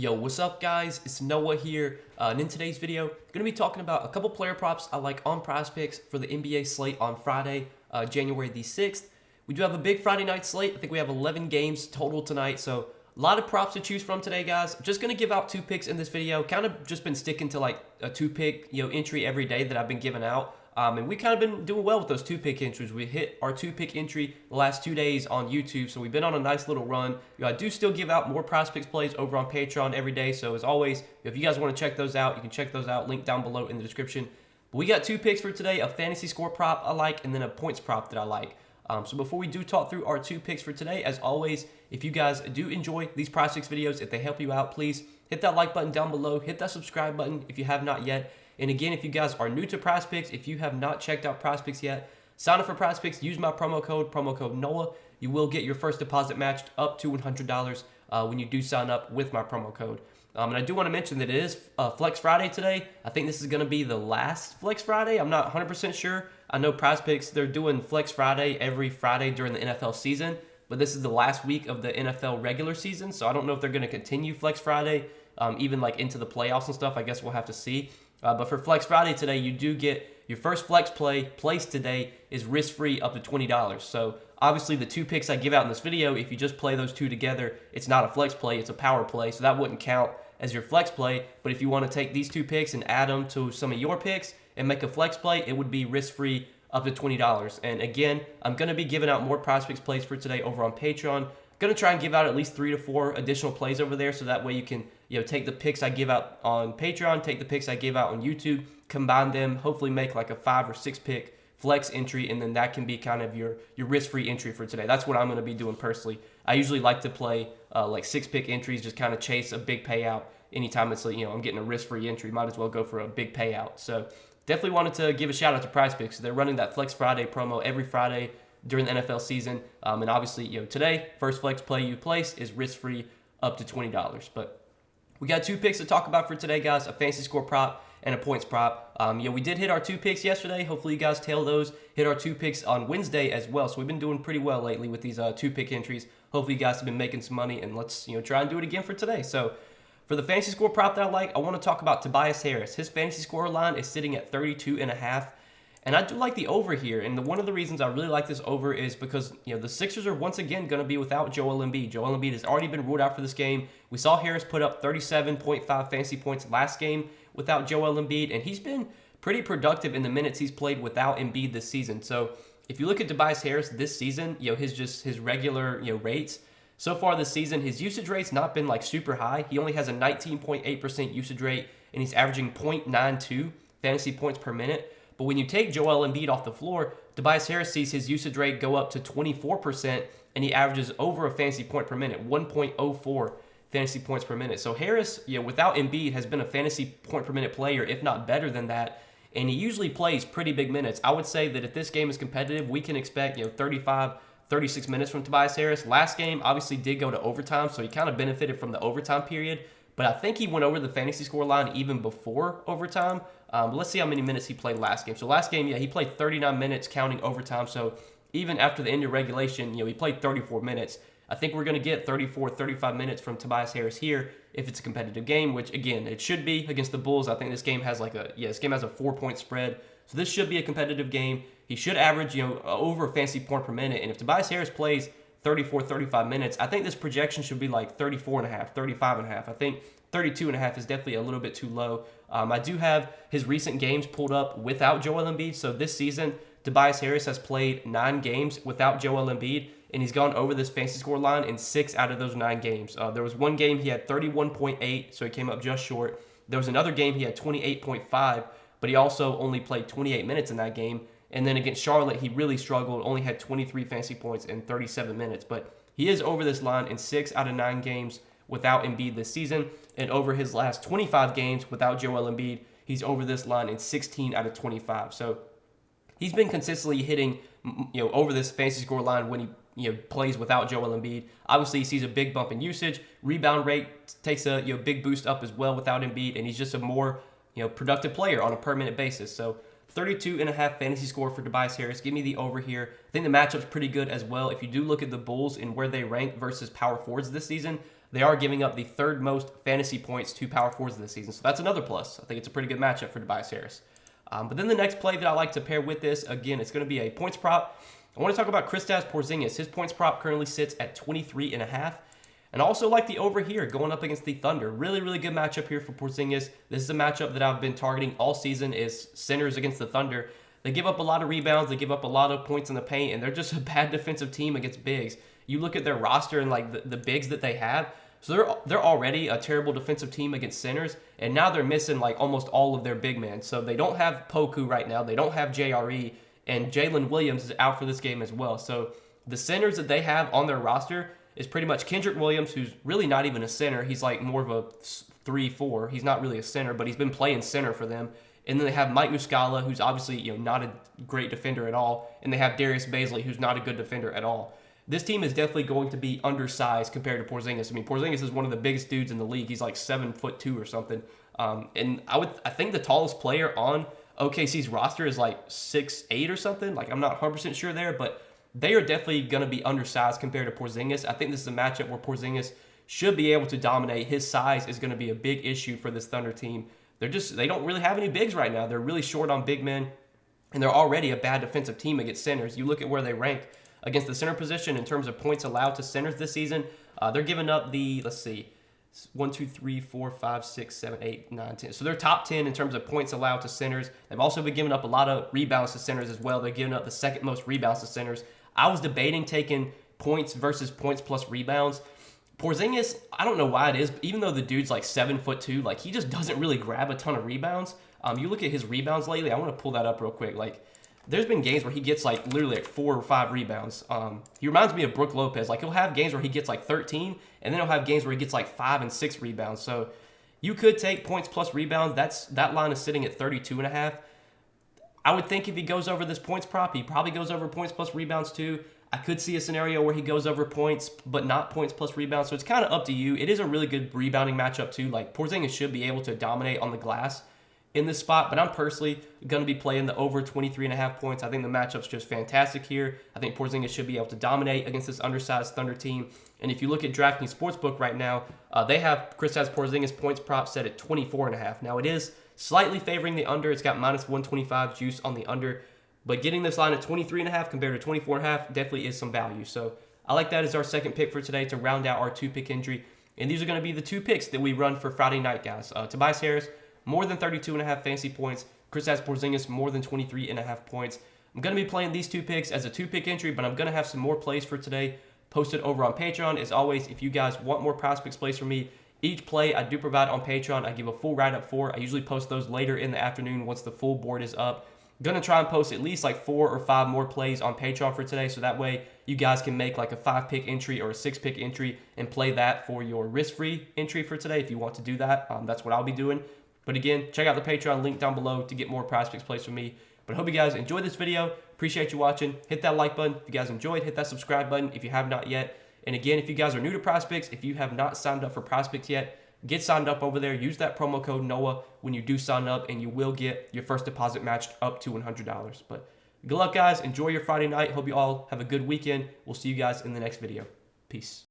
Yo, what's up guys? It's Noah here, and in today's video, I'm going to be talking about a couple player props I like on Prizepicks for the NBA slate on Friday, January the 6th. We do have a big Friday night slate. I think we have 11 games total tonight, so a lot of props to choose from today, guys. Just going to give out 2 picks in this video. Kind of just been sticking to like a 2-pick entry every day that I've been giving out. And we kind of been doing well with those 2-pick entries. We hit our 2-pick entry the last 2 days on YouTube, so we've been on a nice little run. I do still give out more Prizepicks plays over on Patreon every day, so as always, if you guys want to check those out, you can check those out. Link down below in the description. But we got 2 picks for today, a fantasy score prop I like, and then a points prop that I like. So before we do talk through our 2 picks for today, as always, if you guys do enjoy these Prizepicks videos, if they help you out, please hit that like button down below, hit that subscribe button if you have not yet. And again, if you guys are new to Prizepicks, if you have not checked out Prizepicks yet, sign up for Prizepicks, use my promo code NOAH. You will get your first deposit matched up to $100 when you do sign up with my promo code. And I do want to mention that it is Flex Friday today. I think this is going to be the last Flex Friday. I'm not 100% sure. I know Prizepicks, they're doing Flex Friday every Friday during the NFL season, but this is the last week of the NFL regular season, so I don't know if they're going to continue Flex Friday, even like into the playoffs and stuff. I guess we'll have to see. But for Flex Friday today, you do get your first flex play placed today is risk-free up to $20. So obviously the 2 picks I give out in this video, if you just play those 2 together, it's not a flex play, it's a power play. So that wouldn't count as your flex play. But if you want to take these 2 picks and add them to some of your picks and make a flex play, it would be risk-free up to $20. And again, I'm going to be giving out more Prizepicks plays for today over on Patreon. Going to try and give out at least 3 to 4 additional plays over there, so that way you can take the picks I give out on Patreon, take the picks I give out on YouTube, combine them, hopefully make like a 5 or 6 pick flex entry, and then that can be kind of your risk-free entry for today. That's what I'm going to be doing personally. I usually like to play like 6 pick entries, just kind of chase a big payout anytime it's I'm getting a risk-free entry. Might as well go for a big payout. So definitely wanted to give a shout out to Prizepicks. They're running that Flex Friday promo every Friday during the NFL season, and obviously, today, first flex play you place is risk-free up to $20. But we got 2 picks to talk about for today, guys, a fantasy score prop and a points prop. We did hit our 2 picks yesterday. Hopefully you guys tail those. Hit our 2 picks on Wednesday as well. So we've been doing pretty well lately with these 2-pick entries. Hopefully you guys have been making some money, and let's try and do it again for today. So for the fantasy score prop that I like, I want to talk about Tobias Harris. His fantasy score line is sitting at 32.5. And I do like the over here, and one of the reasons I really like this over is because the Sixers are once again going to be without Joel Embiid. Joel Embiid has already been ruled out for this game. We saw Harris put up 37.5 fantasy points last game without Joel Embiid, and he's been pretty productive in the minutes he's played without Embiid this season. So if you look at Tobias Harris this season, his regular rates so far this season, his usage rate's not been like super high. He only has a 19.8% usage rate, and he's averaging 0.92 fantasy points per minute. But when you take Joel Embiid off the floor, Tobias Harris sees his usage rate go up to 24%, and he averages over a fantasy point per minute, 1.04 fantasy points per minute. So Harris, without Embiid, has been a fantasy point per minute player, if not better than that, and he usually plays pretty big minutes. I would say that if this game is competitive, we can expect 35, 36 minutes from Tobias Harris. Last game obviously did go to overtime, so he kind of benefited from the overtime period. But I think he went over the fantasy score line even before overtime. Let's see how many minutes he played last game. So last game, he played 39 minutes counting overtime. So even after the end of regulation, he played 34 minutes. I think we're going to get 34, 35 minutes from Tobias Harris here if it's a competitive game, which, again, it should be against the Bulls. I think this game has this game has a 4-point spread. So this should be a competitive game. He should average, over a fantasy point per minute. And if Tobias Harris plays 34, 35 minutes, I think this projection should be like 34.5, 35.5. I think 32.5 is definitely a little bit too low. I do have his recent games pulled up without Joel Embiid. So this season, Tobias Harris has played 9 games without Joel Embiid, and he's gone over this fantasy score line in 6 out of those 9 games. There was one game he had 31.8, so he came up just short. There was another game he had 28.5, but he also only played 28 minutes in that game. And then against Charlotte, he really struggled, only had 23 fantasy points in 37 minutes. But he is over this line in 6 out of 9 games without Embiid this season. And over his last 25 games without Joel Embiid, he's over this line in 16 out of 25. So he's been consistently hitting, over this fantasy score line when he plays without Joel Embiid. Obviously, he sees a big bump in usage. Rebound rate takes a big boost up as well without Embiid, and he's just a more productive player on a per minute basis. So 32.5 fantasy score for Tobias Harris. Give me the over here. I think the matchup's pretty good as well. If you do look at the Bulls and where they rank versus power forwards this season, they are giving up the third most fantasy points to power forwards this season. So that's another plus. I think it's a pretty good matchup for Tobias Harris. But then the next play that I like to pair with this, again, it's going to be a points prop. I want to talk about Kristaps Porzingis. His points prop currently sits at 23.5. And I also like the over here going up against the Thunder. Really, really good matchup here for Porzingis. This is a matchup that I've been targeting all season is centers against the Thunder. They give up a lot of rebounds. They give up a lot of points in the paint, and they're just a bad defensive team against bigs. You look at their roster and like the bigs that they have. So they're already a terrible defensive team against centers, and now they're missing like almost all of their big men. So they don't have Poku right now. They don't have JRE, and Jalen Williams is out for this game as well. So the centers that they have on their roster is pretty much Kendrick Williams, who's really not even a center. He's like more of a 3-4. He's not really a center, but he's been playing center for them. And then they have Mike Muscala, who's obviously not a great defender at all. And they have Darius Bazley, who's not a good defender at all. This team is definitely going to be undersized compared to Porzingis. I mean, Porzingis is one of the biggest dudes in the league. He's like 7'2" or something. And I think the tallest player on OKC's roster is like 6'8" or something. Like I'm not 100% sure there, but they are definitely going to be undersized compared to Porzingis. I think this is a matchup where Porzingis should be able to dominate. His size is going to be a big issue for this Thunder team. They don't really have any bigs right now. They're really short on big men, and they're already a bad defensive team against centers. You look at where they rank against the center position in terms of points allowed to centers this season. They're giving up the, let's see, 1, 2, 3, 4, 5, 6, 7, 8, 9, 10. So they're top 10 in terms of points allowed to centers. They've also been giving up a lot of rebounds to centers as well. They're giving up the second most rebounds to centers. I was debating taking points versus points plus rebounds. Porzingis, I don't know why it is, but even though the dude's like 7'2", like he just doesn't really grab a ton of rebounds. You look at his rebounds lately. I want to pull that up real quick. Like, there's been games where he gets like literally like 4 or 5 rebounds. He reminds me of Brook Lopez. Like he'll have games where he gets like 13, and then he'll have games where he gets like 5 and 6 rebounds. So you could take points plus rebounds. That line is sitting at 32.5. I would think if he goes over this points prop, he probably goes over points plus rebounds too. I could see a scenario where he goes over points, but not points plus rebounds. So it's kind of up to you. It is a really good rebounding matchup too. Like Porzingis should be able to dominate on the glass in this spot, but I'm personally going to be playing the over 23.5 points. I think the matchup's just fantastic here. I think Porzingis should be able to dominate against this undersized Thunder team. And if you look at DraftKings Sportsbook right now, they have Kristaps Porzingis points prop set at 24.5. Now it is slightly favoring the under. It's got minus 125 juice on the under. But getting this line at 23.5 compared to 24.5 definitely is some value. So I like that as our second pick for today to round out our 2-pick entry. And these are going to be the 2 picks that we run for Friday night, guys. Tobias Harris, more than 32.5 fantasy points. Kristaps Porzingis, more than 23.5 points. I'm going to be playing these 2 picks as a 2-pick entry, but I'm going to have some more plays for today posted over on Patreon. As always, if you guys want more Prizepicks plays from me, each play I do provide on Patreon, I give a full write-up for. I usually post those later in the afternoon once the full board is up. Going to try and post at least like 4 or 5 more plays on Patreon for today, so that way you guys can make like a 5-pick entry or a 6-pick entry and play that for your risk-free entry for today if you want to do that. That's what I'll be doing. But again, check out the Patreon link down below to get more Prizepicks plays from me. But I hope you guys enjoyed this video. Appreciate you watching. Hit that like button if you guys enjoyed. Hit that subscribe button if you have not yet. And again, if you guys are new to Prizepicks, if you have not signed up for Prizepicks yet, get signed up over there. Use that promo code NOAH when you do sign up, and you will get your first deposit matched up to $100. But good luck, guys. Enjoy your Friday night. Hope you all have a good weekend. We'll see you guys in the next video. Peace.